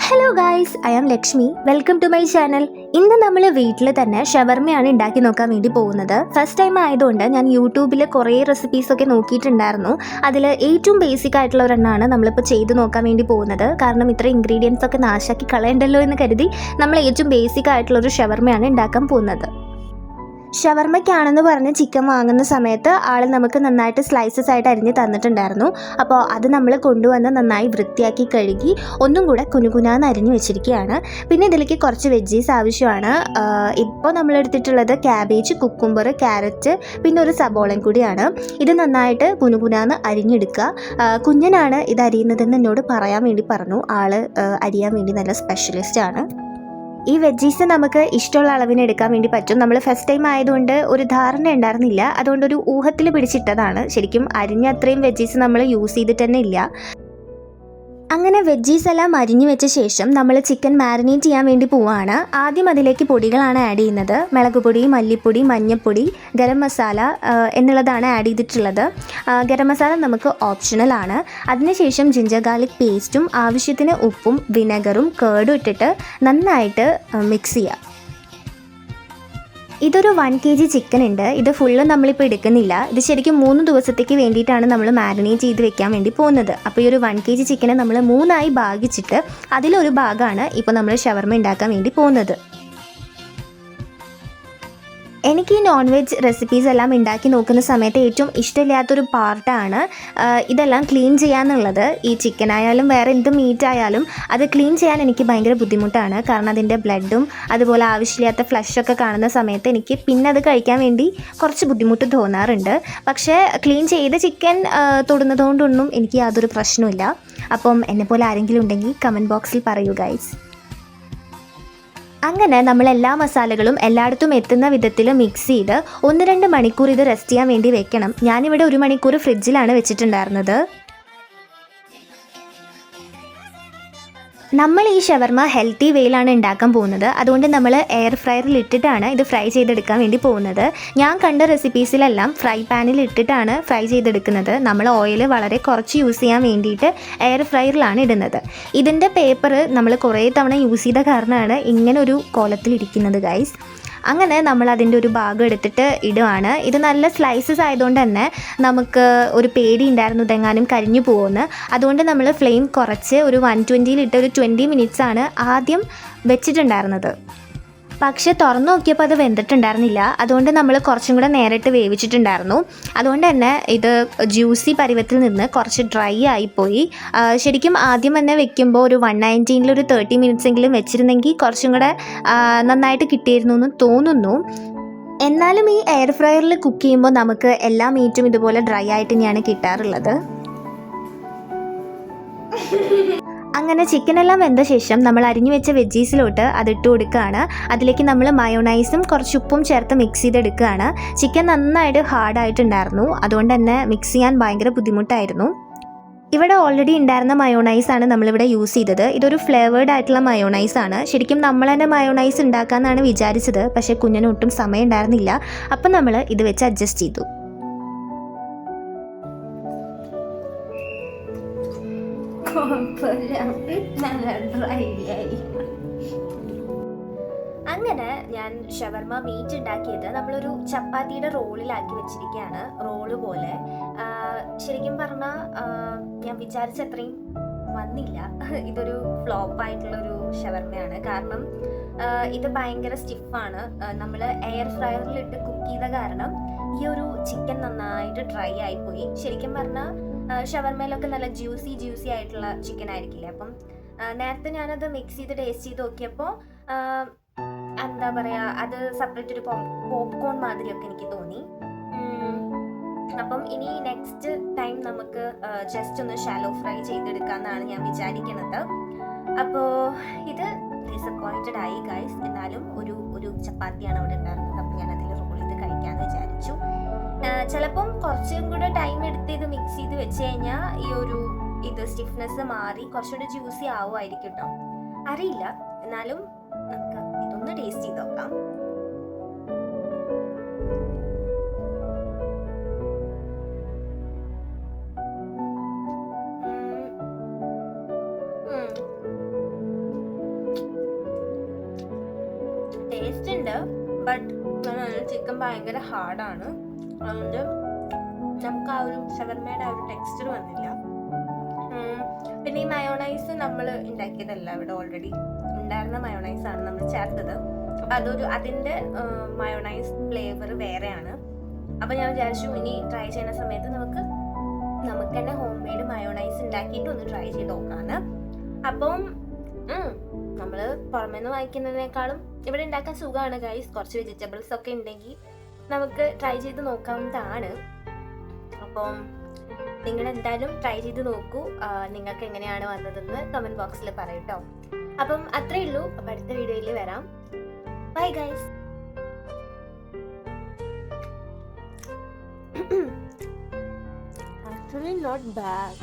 Hello guys, I am Lakshmi. Welcome to my channel. ഇന്ന് നമ്മൾ വീട്ടിൽ തന്നെ ഷവർമയാണ് ഉണ്ടാക്കി നോക്കാൻ വേണ്ടി പോകുന്നത്. ഫസ്റ്റ് ടൈം ആയതുകൊണ്ട് ഞാൻ യൂട്യൂബിൽ കുറേ റെസിപ്പീസൊക്കെ നോക്കിയിട്ടുണ്ടായിരുന്നു. അതിൽ ഏറ്റവും ബേസിക് ആയിട്ടുള്ള ഒരെണ്ണമാണ് നമ്മളിപ്പോൾ ചെയ്ത് നോക്കാൻ വേണ്ടി പോകുന്നത്. കാരണം ഇത്ര ഇൻഗ്രീഡിയൻസ് ഒക്കെ നാശാക്കി കളയണ്ടല്ലോ എന്ന് കരുതി നമ്മൾ ഏറ്റവും ബേസിക് ആയിട്ടുള്ളൊരു ഷവർമയാണ് ഉണ്ടാക്കാൻ പോകുന്നത്. ഷവർമയ്ക്കാണെന്ന് പറഞ്ഞ് ചിക്കൻ വാങ്ങുന്ന സമയത്ത് ആൾ നമുക്ക് നന്നായിട്ട് സ്ലൈസസ് ആയിട്ട് അരിഞ്ഞ് തന്നിട്ടുണ്ടായിരുന്നു. അപ്പോൾ അത് നമ്മൾ കൊണ്ടുവന്ന് നന്നായി വൃത്തിയാക്കി കഴുകി ഒന്നും കൂടെ കുനുകുനാന്ന് അരിഞ്ഞ് വെച്ചിരിക്കുകയാണ്. പിന്നെ ഇതിലേക്ക് കുറച്ച് വെജീസ് ആവശ്യമാണ്. ഇപ്പോൾ നമ്മളെടുത്തിട്ടുള്ളത് ക്യാബേജ്, കുക്കുംബർ, ക്യാരറ്റ്, പിന്നെ ഒരു സബോളയും കൂടിയാണ്. ഇത് നന്നായിട്ട് കുനുകുനാന്ന് അരിഞ്ഞെടുക്കുക. കുഞ്ഞനാണ് ഇത് അരിയുന്നതെന്ന് എന്നോട് പറയാൻ വേണ്ടി പറഞ്ഞു. ആൾ അരിയാൻ വേണ്ടി നല്ല സ്പെഷ്യലിസ്റ്റാണ്. ഈ വെജീസ് നമുക്ക് ഇഷ്ടമുള്ള അളവിന് എടുക്കാൻ വേണ്ടി പറ്റും. നമ്മൾ ഫസ്റ്റ് ടൈം ആയതുകൊണ്ട് ഒരു ധാരണ ഉണ്ടായിരുന്നില്ല, അതുകൊണ്ടൊരു ഊഹത്തിൽ പിടിച്ചിട്ടതാണ്. ശരിക്കും അരിഞ്ഞ അത്രയും വെജീസ് നമ്മൾ യൂസ് ചെയ്തിട്ട് തന്നെ ഇല്ല. അങ്ങനെ വെജീസ് എല്ലാം അരിഞ്ഞു വെച്ച ശേഷം നമ്മൾ ചിക്കൻ മാരിനേറ്റ് ചെയ്യാൻ വേണ്ടി പോവുകയാണ്. ആദ്യം അതിലേക്ക് പൊടികളാണ് ആഡ് ചെയ്യുന്നത്. മുളക് പൊടി, മല്ലിപ്പൊടി, മഞ്ഞൾപ്പൊടി, ഗരം മസാല എന്നുള്ളതാണ് ആഡ് ചെയ്തിട്ടുള്ളത്. ഗരം മസാല നമുക്ക് ഓപ്ഷണലാണ്. അതിനുശേഷം ജിഞ്ചർ ഗാർലിക് പേസ്റ്റും ആവശ്യത്തിന് ഉപ്പും വിനെഗറും കേർഡും ഇട്ടിട്ട് നന്നായിട്ട് മിക്സ് ചെയ്യുക. ഇതൊരു 1 kg ചിക്കൻ ഉണ്ട്. ഇത് ഫുള്ളും നമ്മളിപ്പോൾ എടുക്കുന്നില്ല. ഇത് ശരിക്കും 3 ദിവസത്തേക്ക് വേണ്ടിയിട്ടാണ് നമ്മൾ മാരിനേറ്റ് ചെയ്ത് വെക്കാൻ വേണ്ടി പോകുന്നത്. അപ്പോൾ ഈ ഒരു 1 kg ചിക്കനെ നമ്മൾ 3ആയി ഭാഗിച്ചിട്ട് അതിലൊരു ഭാഗമാണ് ഇപ്പോൾ നമ്മൾ ഷവർമ ഉണ്ടാക്കാൻ വേണ്ടി പോകുന്നത്. എനിക്ക് ഈ നോൺ വെജ് റെസിപ്പീസ് എല്ലാം ഉണ്ടാക്കി നോക്കുന്ന സമയത്ത് ഏറ്റവും ഇഷ്ടമില്ലാത്തൊരു പാർട്ടാണ് ഇതെല്ലാം ക്ലീൻ ചെയ്യാന്നുള്ളത്. ഈ ചിക്കൻ ആയാലും വേറെ എന്ത് മീറ്റ് ആയാലും അത് ക്ലീൻ ചെയ്യാൻ എനിക്ക് ഭയങ്കര ബുദ്ധിമുട്ടാണ്. കാരണം അതിൻ്റെ ബ്ലഡും അതുപോലെ ആവശ്യമില്ലാത്ത ഫ്ലഷൊക്കെ കാണുന്ന സമയത്ത് എനിക്ക് പിന്നെ അത് കഴിക്കാൻ വേണ്ടി കുറച്ച് ബുദ്ധിമുട്ട് തോന്നാറുണ്ട്. പക്ഷേ ക്ലീൻ ചെയ്ത ചിക്കൻ തൊടുന്നതുകൊണ്ടൊന്നും എനിക്ക് യാതൊരു പ്രശ്നമില്ല. അപ്പം എന്നെപ്പോലെ ആരെങ്കിലും ഉണ്ടെങ്കിൽ കമൻറ്റ് ബോക്സിൽ പറയൂ ഗൈസ്. അങ്ങനെ നമ്മൾ എല്ലാ മസാലകളും എല്ലായിടത്തും എത്തുന്ന വിധത്തിൽ മിക്സ് ചെയ്ത് 1-2 മണിക്കൂർ ഇത് റെസ്റ്റ് ചെയ്യാൻ വേണ്ടി വെക്കണം. ഞാനിവിടെ 1 മണിക്കൂർ ഫ്രിഡ്ജിലാണ് വെച്ചിട്ടുണ്ടായിരുന്നത്. നമ്മൾ ഈ ഷവർമ ഹെൽത്തി വേയിലാണ് ഉണ്ടാക്കാൻ പോകുന്നത്. അതുകൊണ്ട് നമ്മൾ എയർ ഫ്രയറിൽ ഇട്ടിട്ടാണ് ഇത് ഫ്രൈ ചെയ്തെടുക്കാൻ വേണ്ടി പോകുന്നത്. ഞാൻ കണ്ട റെസിപ്പീസിലെല്ലാം ഫ്രൈ പാനിൽ ഇട്ടിട്ടാണ് ഫ്രൈ ചെയ്തെടുക്കുന്നത്. നമ്മൾ ഓയിൽ വളരെ കുറച്ച് യൂസ് ചെയ്യാൻ വേണ്ടിയിട്ട് എയർ ഫ്രയറിലാണ് ഇടുന്നത്. ഇതിൻ്റെ പേപ്പർ നമ്മൾ കുറേ തവണ യൂസ് ചെയ്ത കാരണമാണ് ഇങ്ങനെ ഒരു കോലത്തിലിരിക്കുന്നത് ഗൈസ്. അങ്ങനെ നമ്മൾ അതിൻ്റെ ഒരു ഭാഗം എടുത്തിട്ട് ഇടുവാണ്. ഇത് നല്ല സ്ലൈസസ് ആയതുകൊണ്ട് തന്നെ നമുക്ക് ഒരു പേടി ഉണ്ടായിരുന്നു ഇതെങ്ങാനും കരിഞ്ഞു പോകുമെന്ന്. അതുകൊണ്ട് നമ്മൾ ഫ്ലെയിം കുറച്ച് ഒരു 120-ൽ ഇട്ട് ഒരു 20 മിനിറ്റ്സാണ് ആദ്യം വെച്ചിട്ടുണ്ടായിരുന്നത്. പക്ഷേ തുറന്നു നോക്കിയപ്പോൾ അത് വെന്തിട്ടുണ്ടായിരുന്നില്ല. അതുകൊണ്ട് നമ്മൾ കുറച്ചും കൂടെ നേരിട്ട് വേവിച്ചിട്ടുണ്ടായിരുന്നു. അതുകൊണ്ട് തന്നെ ഇത് ജ്യൂസി പരുവത്തിൽ നിന്ന് കുറച്ച് ഡ്രൈ ആയിപ്പോയി. ശരിക്കും ആദ്യം തന്നെ വെക്കുമ്പോൾ ഒരു 190-ൽ ഒരു 30 മിനിറ്റ്സ് എങ്കിലും വെച്ചിരുന്നെങ്കിൽ കുറച്ചും കൂടെ നന്നായിട്ട് കിട്ടിയിരുന്നു എന്ന് തോന്നുന്നു. എന്നാലും ഈ എയർ ഫ്രയറിൽ കുക്ക് ചെയ്യുമ്പോൾ നമുക്ക് എല്ലാ മീറ്റും ഇതുപോലെ ഡ്രൈ ആയിട്ട് തന്നെയാണ് കിട്ടാറുള്ളത്. അങ്ങനെ ചിക്കനെല്ലാം വെന്ത ശേഷം നമ്മൾ അരിഞ്ഞു വെച്ച വെജീസിലോട്ട് അതിട്ട് കൊടുക്കുകയാണ്. അതിലേക്ക് നമ്മൾ മയോണൈസും കുറച്ച് ഉപ്പും ചേർത്ത് മിക്സ് ചെയ്തെടുക്കുകയാണ്. ചിക്കൻ നന്നായിട്ട് ഹാർഡായിട്ടുണ്ടായിരുന്നു. അതുകൊണ്ട് തന്നെ മിക്സ് ചെയ്യാൻ ഭയങ്കര ബുദ്ധിമുട്ടായിരുന്നു. ഇവിടെ ഓൾറെഡി ഉണ്ടായിരുന്ന മയോണൈസാണ് നമ്മളിവിടെ യൂസ് ചെയ്തത്. ഇതൊരു ഫ്ലേവേർഡ് ആയിട്ടുള്ള മയോണൈസാണ്. ശരിക്കും നമ്മൾ തന്നെ മയോണൈസ് ഉണ്ടാക്കാമെന്നാണ് വിചാരിച്ചത്. പക്ഷേ കുഞ്ഞിന് ഒട്ടും സമയം ഉണ്ടായിരുന്നില്ല. അപ്പം നമ്മൾ ഇത് വെച്ച് അഡ്ജസ്റ്റ് ചെയ്തു. അങ്ങനെ ഞാൻ ഷവർമ മീറ്റ് ഉണ്ടാക്കിയത് നമ്മളൊരു ചപ്പാത്തിയുടെ റോളിലാക്കി വെച്ചിരിക്കുകയാണ്. റോള് പോലെ. ശരിക്കും പറഞ്ഞാൽ ഞാൻ വിചാരിച്ച അത്രയും വന്നില്ല. ഇതൊരു ഫ്ലോപ്പായിട്ടുള്ളൊരു ഷവർമയാണ്. കാരണം ഇത് ഭയങ്കര സ്റ്റിഫാണ്. നമ്മൾ എയർ ഫ്രയറിലിട്ട് കുക്ക് ചെയ്ത കാരണം ഈ ഒരു ചിക്കൻ നന്നായിട്ട് ഡ്രൈ ആയിപ്പോയി. ശരിക്കും പറഞ്ഞാൽ ഷവർമയിലൊക്കെ നല്ല ജ്യൂസി ആയിട്ടുള്ള ചിക്കൻ ആയിരിക്കില്ലേ. അപ്പം നേരത്തെ ഞാനത് മിക്സ് ചെയ്ത് ടേസ്റ്റ് ചെയ്ത് നോക്കിയപ്പോൾ എന്താ പറയുക, അത് സെപ്പറേറ്റ് ഒരു പോപ്കോൺ മാതിരിയൊക്കെ എനിക്ക് തോന്നി. അപ്പം ഇനി നെക്സ്റ്റ് ടൈം നമുക്ക് ജസ്റ്റ് ഒന്ന് ഷാലോ ഫ്രൈ ചെയ്തെടുക്കാമെന്നാണ് ഞാൻ വിചാരിക്കുന്നത്. അപ്പോൾ ഇത് ഡിസപ്പോയിൻറ്റഡ് ആയി ഗൈസ്. എന്നാലും ഒരു ചപ്പാത്തിയാണ് അവിടെ ഉണ്ടായിരുന്നത്. അപ്പം ഞാൻ അതിൽ റോൾ ചെയ്ത് കഴിക്കാമെന്ന് വിചാരിച്ചു. ചിലപ്പം കുറച്ചും കൂടെ ടൈം എടുത്ത് ഇത് മിക്സ് ചെയ്ത് വെച്ച് കഴിഞ്ഞാൽ ഇത് സ്റ്റിഫ്നെസ് മാറി കുറച്ചുകൂടെ ജ്യൂസി ആവുമായിരിക്കും കേട്ടോ. അറിയില്ല. എന്നാലും നമുക്ക് ഇതൊന്ന് ടേസ്റ്റ് ചെയ്ത് നോക്കാം. ഉണ്ട്, ബട്ട് ചിക്കൻ ഭയങ്കര ഹാർഡാണ്. അതുകൊണ്ട് നമുക്ക് ആ ഒരു ഷവർമയുടെ ആ ഒരു ടെക്സ്ചർ വന്നില്ല. പിന്നെ ഈ മയോണൈസ് നമ്മൾ ഉണ്ടാക്കിയതല്ല, ഇവിടെ ഓൾറെഡി ഉണ്ടായിരുന്ന മയോണൈസാണ് നമ്മൾ ചേർത്തത്. അപ്പം അതിൻ്റെ മയോണൈസ് ഫ്ലേവർ വേറെയാണ്. അപ്പം ഞാൻ വിചാരിച്ചു ഇനി ട്രൈ ചെയ്യുന്ന സമയത്ത് നമുക്ക് തന്നെ ഹോം മെയ്ഡ് മയോണൈസ് ഉണ്ടാക്കിയിട്ട് ഒന്ന് ട്രൈ ചെയ്ത് നോക്കാന്ന്. അപ്പം നമ്മൾ പുറമേ നിന്ന് വാങ്ങിക്കുന്നതിനേക്കാളും ഇവിടെ ഉണ്ടാക്കാൻ സുഖമാണ് ഗൈസ്. കുറച്ച് വെജിറ്റബിൾസ് ഒക്കെ ഉണ്ടെങ്കിൽ നമുക്ക് ട്രൈ ചെയ്ത് നോക്കാവുന്നതാണ്. അപ്പം നിങ്ങൾ എന്തായാലും ട്രൈ ചെയ്ത് നോക്കൂ. നിങ്ങൾക്ക് എങ്ങനെയാണ് വന്നതെന്ന് കമൻറ്റ് ബോക്സിൽ പറയട്ടോ. അപ്പം അത്രയേ ഉള്ളൂ. അപ്പം അടുത്ത വീഡിയോയിൽ വരാം. Bye guys. Actually not bad.